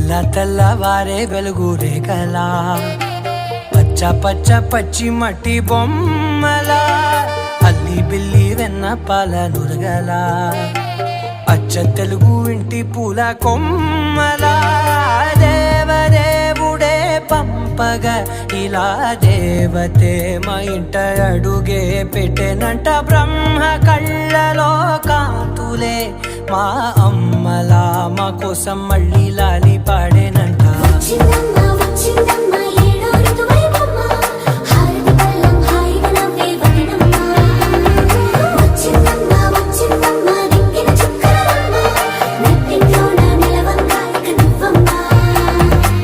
తెల్లవారే వెలుగు రేఖలా పచ్చ పచ్చ పచ్చి మట్టి బొమ్మలా అల్లి బిల్లి వెన్న పాల నురగలా అచ్చ తెలుగు ఇంటి పూల కొమ్మలా దేవదేవుడే పంపగా ఇలా దేవతే మా ఇంట అడుగే పెట్టెనంట బ్రహ్మ కళ్ళలో కాంతులే మా అమ్మలా మా కోసం మళ్ళీ లాలి పాడేనంట. వచ్చిందమ్మా వచ్చిందమ్మా